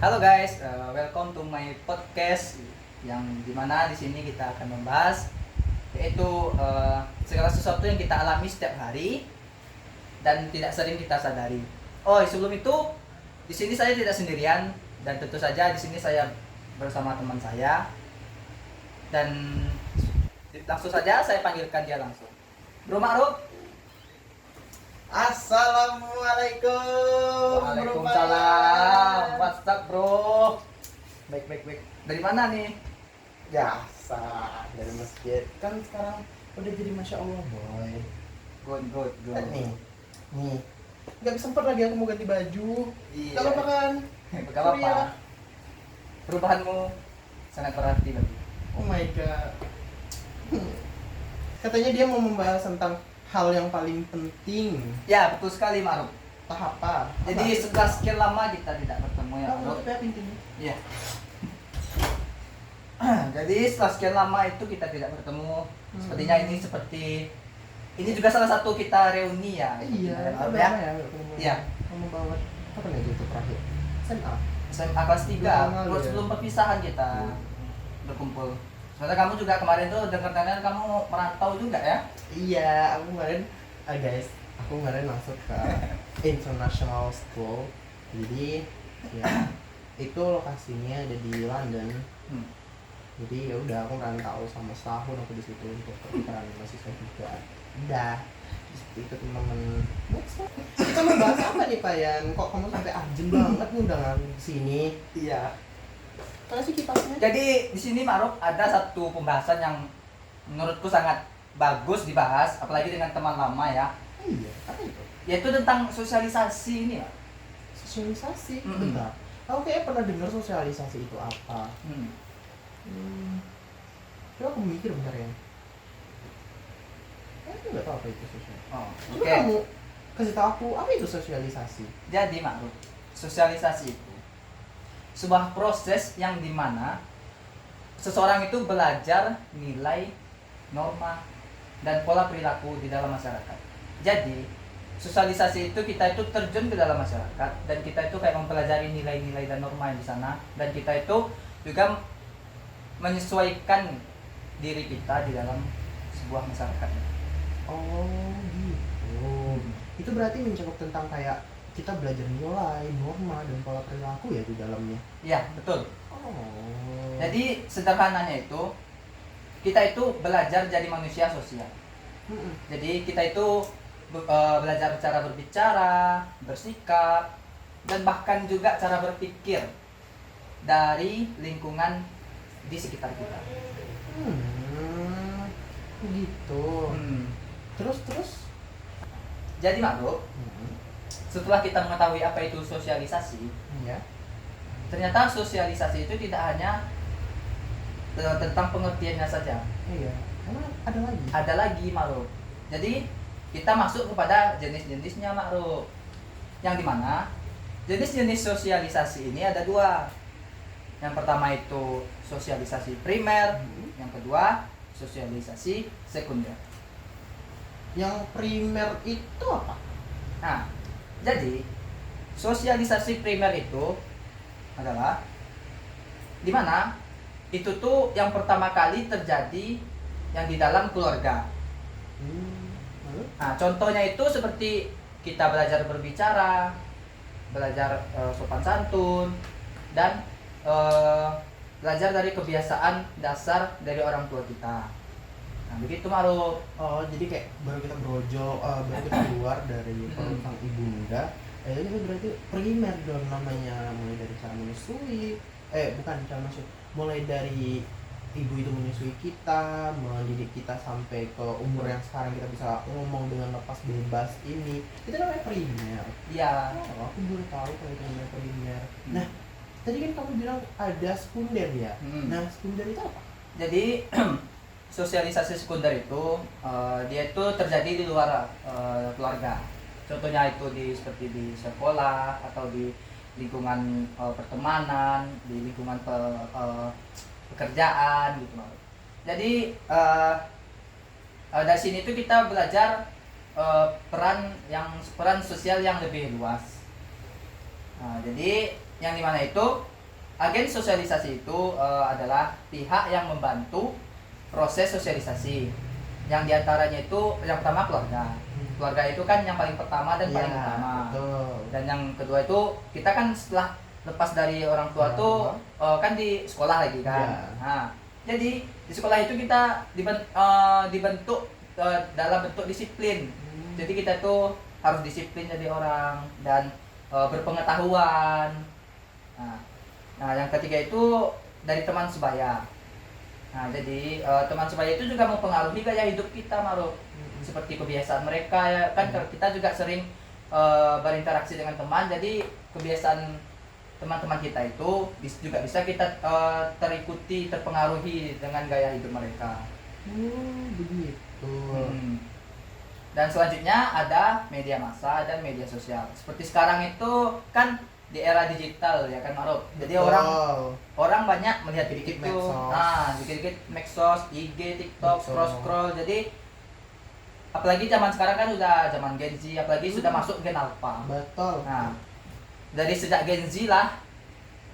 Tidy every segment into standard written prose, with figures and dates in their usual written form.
Halo guys, welcome to my podcast yang dimana di sini kita akan membahas yaitu segala sesuatu yang kita alami setiap hari dan tidak sering kita sadari. Oh, sebelum itu di sini saya tidak sendirian dan tentu saja di sini saya bersama teman saya dan langsung saja saya panggilkan dia langsung. Bro Ma'ruf. Assalamualaikum. Waalaikumsalam. What's up, bro? Baik. Dari mana nih? Biasa dari masjid. Kan sekarang udah jadi masya Allah boy. Good. Nih. Gak sempet lagi aku mau ganti baju. Iya. Gak apa kan? Gak apa-apa. Perubahanmu sangat berarti bagi. Oh my god. Katanya dia mau membahas tentang hal yang paling penting. Ya, betul sekali, Ma'ruf. Apa? Jadi setelah sekian lama kita tidak bertemu ya, Ma'ruf. Apa penting? Iya. Jadi setelah sekian lama itu kita tidak bertemu. Sepertinya ini juga salah satu kita reuni ya. Iya. Ma'ruf Ya. ya. Iya. Kamu bawa apa nih itu terakhir? SMA. SMA kelas 3, Lama, sebelum perpisahan kita berkumpul. Soalnya kamu juga kemarin tuh dengar-dengar kamu merantau juga ya? Iya, aku kemarin guys, aku kemarin masuk ke international school. Jadi ya itu lokasinya ada di London. Jadi ya udah aku rantau sama setahun aku di situ untuk pertukaran mahasiswa juga. Udah itu teman-teman. Kita mau bahas apa nih Pak Yan? Kok kamu sampai urgent banget nih undangan sini? Iya. Kasih kipasnya. Jadi di sini Ma'ruf ada satu pembahasan yang menurutku sangat bagus dibahas, apalagi dengan teman lama ya. Iya, apa itu? Yaitu tentang sosialisasi ini, Pak. Sosialisasi. Mm-mm. Bentar. Aku kayaknya pernah dengar sosialisasi itu apa. Coba aku mikir bentar ya. Aku nggak tahu apa itu sosialisasi. Oh, Coba oke. kamu kasih tahu aku apa itu sosialisasi. Jadi Ma'ruf, sosialisasi itu sebuah proses yang dimana seseorang itu belajar nilai, norma, dan pola perilaku di dalam masyarakat. Jadi sosialisasi itu kita itu terjun ke dalam masyarakat dan kita itu kayak mempelajari nilai-nilai dan norma yang di sana, dan kita itu juga menyesuaikan diri kita di dalam sebuah masyarakat. Oh gitu. Itu berarti mencakup tentang kayak kita belajar nilai, norma, dan pola perilaku ya di dalamnya. Iya, betul. Oh. Jadi sederhananya itu kita itu belajar jadi manusia sosial. Jadi kita itu belajar cara berbicara, bersikap, dan bahkan juga cara berpikir dari lingkungan di sekitar kita. Gitu. Terus? Jadi Ma'ruf, setelah kita mengetahui apa itu sosialisasi, Iya. ternyata sosialisasi itu tidak hanya tentang pengertiannya saja. Iya. Emang ada lagi? Ada lagi Ma'ruf. Jadi kita masuk kepada jenis-jenisnya Ma'ruf. Yang dimana jenis-jenis sosialisasi ini ada dua. Yang pertama itu sosialisasi primer, yang kedua sosialisasi sekunder. Yang primer itu apa? Nah, jadi sosialisasi primer itu adalah dimana itu tuh yang pertama kali terjadi yang di dalam keluarga. Nah, contohnya itu seperti kita belajar berbicara, belajar sopan santun, dan belajar dari kebiasaan dasar dari orang tua kita. Nah, begitu Ma'ruf. Oh, jadi kayak baru kita brojol, baru kita keluar dari perut sang ibunda. Itu berarti primer dong namanya, mulai dari cara menyusui. Bukan cara menyusui. Mulai dari ibu itu menyusui kita, mendidik kita sampai ke umur yang sekarang kita bisa ngomong dengan lepas bebas ini. Itu namanya primer. Iya. Oh, aku baru tahu kalau itu namanya primer. Nah, tadi kan kamu bilang ada sekunder ya. Nah, sekunder itu apa? Jadi sosialisasi sekunder itu dia itu terjadi di luar keluarga. Contohnya itu seperti di sekolah atau di lingkungan pertemanan, di lingkungan pekerjaan gitu. Jadi dari sini tuh kita belajar peran sosial yang lebih luas. Nah, jadi yang dimana itu agen sosialisasi itu adalah pihak yang membantu proses sosialisasi. Yang diantaranya itu yang pertama keluarga. Keluarga itu kan yang paling pertama dan paling Iya, utama. betul. Dan yang kedua itu kita kan setelah lepas dari orang tua Orang tuh tua. kan di sekolah lagi kan. Iya. Nah, jadi di sekolah itu kita dibentuk dalam bentuk disiplin. Jadi kita tuh harus disiplin jadi orang dan berpengetahuan. Nah, yang ketiga itu dari teman sebaya. Nah, jadi teman sebaya itu juga mempengaruhi gaya hidup kita, Maruf. Seperti kebiasaan mereka ya kan, kita juga sering berinteraksi dengan teman, jadi kebiasaan teman-teman kita itu juga bisa kita terikuti, terpengaruhi dengan gaya hidup mereka. Begitu. Dan selanjutnya ada media massa dan media sosial. Seperti sekarang itu kan di era digital ya kan, Maruf. Jadi orang banyak melihat Dikit-dikit itu. medsos. Dikit-dikit medsos, IG, TikTok, Betul. scroll. Jadi apalagi zaman sekarang kan udah zaman Gen Z, apalagi sudah masuk Gen Alpha. Betul. Nah, dari sejak Gen Z lah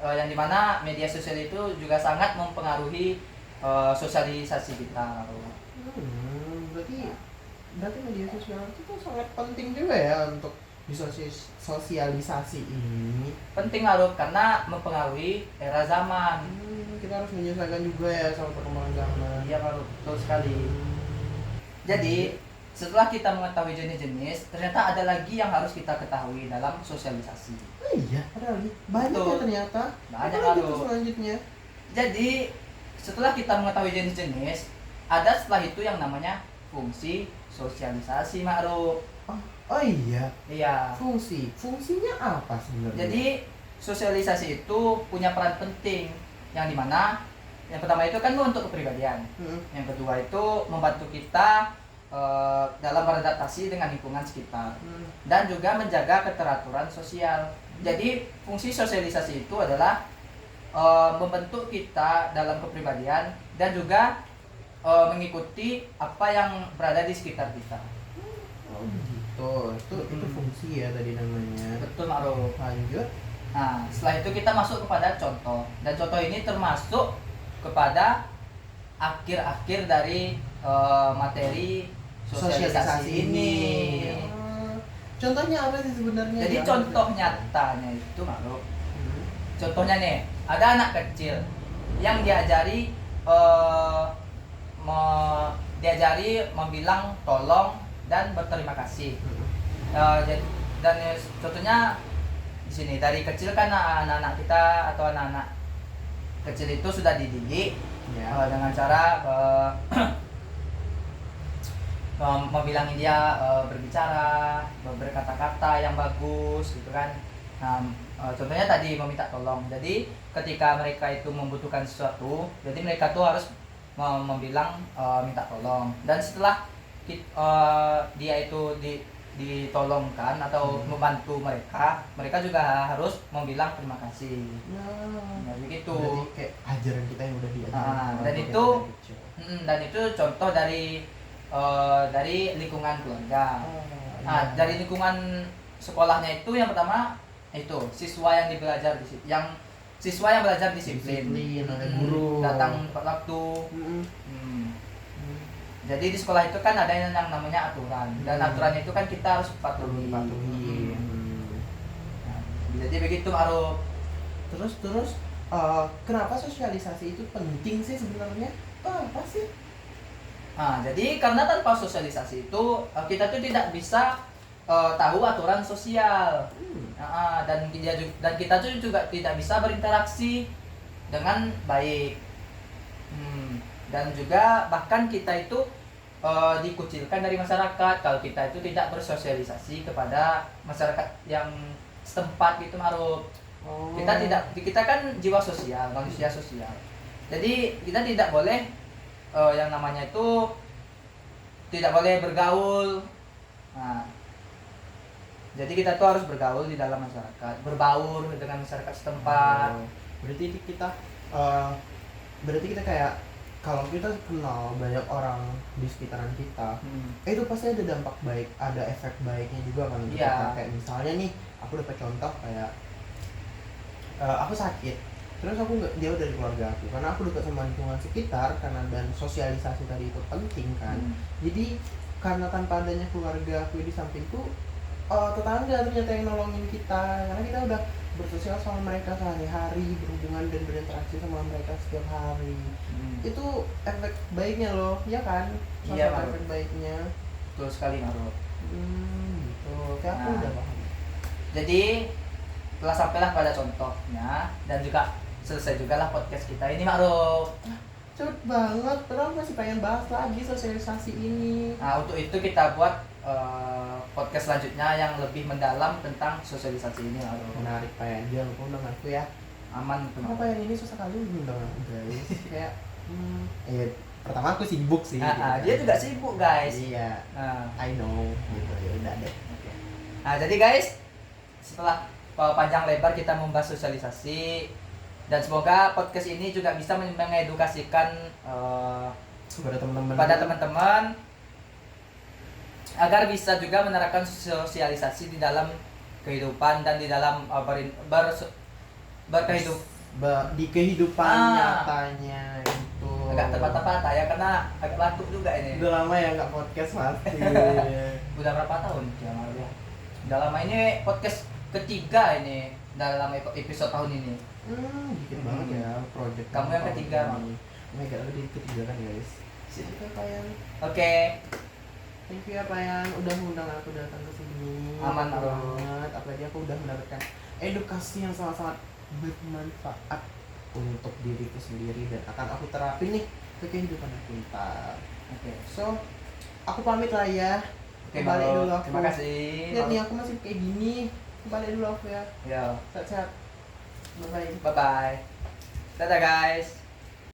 yang dimana media sosial itu juga sangat mempengaruhi sosialisasi kita. Berarti media sosial itu sangat penting juga ya untuk sosialisasi ini. Penting Maruf karena mempengaruhi era zaman. Kita harus menyesuaikan juga ya sama perkembangan zaman. Iya Maruf, betul sekali. Jadi setelah kita mengetahui jenis-jenis, ternyata ada lagi yang harus kita ketahui dalam sosialisasi. Oh iya, ada lagi. Banyak Betul. ya ternyata. Banyak, Apa lagi Aduh. tuh selanjutnya? Jadi setelah kita mengetahui jenis-jenis, ada setelah itu yang namanya fungsi sosialisasi, Ma'ruf. Oh iya, Iya. fungsinya apa sebenarnya? Jadi sosialisasi itu punya peran penting, yang dimana yang pertama itu kan untuk kepribadian. Yang kedua itu membantu kita dalam beradaptasi dengan lingkungan sekitar dan juga menjaga keteraturan sosial. Jadi fungsi sosialisasi itu adalah membentuk kita dalam kepribadian dan juga mengikuti apa yang berada di sekitar kita. Oh gitu, itu fungsi ya tadi namanya. Betul, Ma'ruf. Lanjut. Nah, setelah itu kita masuk kepada contoh. Dan contoh ini termasuk kepada akhir-akhir dari materi sosialisasi ini. Contohnya apa sih sebenarnya? Jadi contoh nyatanya itu, Ma'ruf. Contohnya nih, ada anak kecil yang diajari membilang tolong dan berterima kasih. Dan contohnya di sini dari kecil kan anak-anak kita atau anak-anak kecil itu sudah dididik dengan cara membilangi dia berbicara, berkata-kata yang bagus gitu kan. Nah, contohnya tadi meminta tolong. Jadi ketika mereka itu membutuhkan sesuatu, jadi mereka tuh harus membilang minta tolong. Dan setelah dia itu ditolongkan atau membantu mereka juga harus membilang terima kasih. Nah, begitu. Berarti kayak ajaran kita yang udah diajarkan. Dan itu contoh dari lingkungan keluarga. Nah, dari lingkungan sekolahnya itu yang pertama itu siswa yang belajar disiplin, guru datang tepat waktu. Jadi di sekolah itu kan ada yang namanya aturan, dan aturan itu kan kita harus patuhi. Nah, jadi begitu, Ma'ruf. Terus kenapa sosialisasi itu penting sih sebenarnya? Apa sih? Nah, jadi karena tanpa sosialisasi itu kita tuh tidak bisa tahu aturan sosial. Dan kita tuh juga tidak bisa berinteraksi dengan baik. Dan juga bahkan kita itu dikucilkan dari masyarakat kalau kita itu tidak bersosialisasi kepada masyarakat yang setempat gitu, Ma'ruf. Kita kan jiwa sosial, manusia sosial. Jadi kita tidak boleh yang namanya itu tidak boleh bergaul. Nah, jadi kita tuh harus bergaul di dalam masyarakat, berbaur dengan masyarakat setempat. Berarti kita kayak kalau kita kenal banyak orang di sekitaran kita, itu pasti ada dampak baik, ada efek baiknya juga kan untuk kita. Kayak misalnya nih, aku dapat contoh kayak aku sakit, Terus aku nggak jauh dari keluarga aku karena aku dekat sama lingkungan sekitar karena dan sosialisasi tadi itu penting kan. Jadi karena tanpa adanya keluarga aku di sampingku, tetangga ternyata yang nolongin kita karena kita udah bersosial sama mereka sehari-hari, berhubungan dan berinteraksi sama mereka setiap hari. Itu efek baiknya loh, ya kan? Salah Iya, satu Maruf. efek baiknya. Betul sekali, Maruf. Gitu. Kayak aku Nah. udah paham. Jadi telah sampailah pada contohnya dan juga selesai juga lah podcast kita ini, Ma'ruf. Cepet banget, padahal masih pengen bahas lagi sosialisasi ini. Nah, untuk itu kita buat podcast selanjutnya yang lebih mendalam tentang sosialisasi ini, Ma'ruf. Menarik Pak Yan, jangan lupa undang aku ya. Aman tuh, Kenapa Ma'ruf. Yan ini susah kali undang aku guys. Kayak, pertama aku sibuk sih. gitu kan. Dia juga sibuk, guys. Iya, Nah, I know, gitu ya udah deh. nah, jadi guys, setelah panjang lebar kita membahas sosialisasi dan semoga podcast ini juga bisa mengedukasikan Kepada teman-teman. pada teman-teman agar bisa juga menerapkan sosialisasi di dalam kehidupan dan di dalam berkehidup Di kehidupan Ah. nyatanya itu. agak tepat-tepat ya karena agak batuk juga ini. Udah lama ya nggak podcast pasti. Udah berapa tahun ya Mario ya? Udah lama ini podcast ketiga ini dalam episode tahun ini. Dikit banget ya project. Kamu yang ketiga, ini. Oh my god, aku di ketiga kan guys. Siap ya Pak Yan. Oke. Thank you ya Pak Yan udah mengundang aku datang ke sini. Aman, Thank you Bro. banget. Apalagi aku udah mendapatkan edukasi yang sangat-sangat bermanfaat untuk diriku sendiri dan akan aku terapin nih ke kehidupan aku ntar. Oke. So, aku pamit lah ya. Oke, Balik Bro. dulu aku. Terima kasih. Lihat nih aku masih kayak gini. Balik dulu aku ya. Ya. Sehat-sehat. Bye bye. Bye bye. Dadah guys.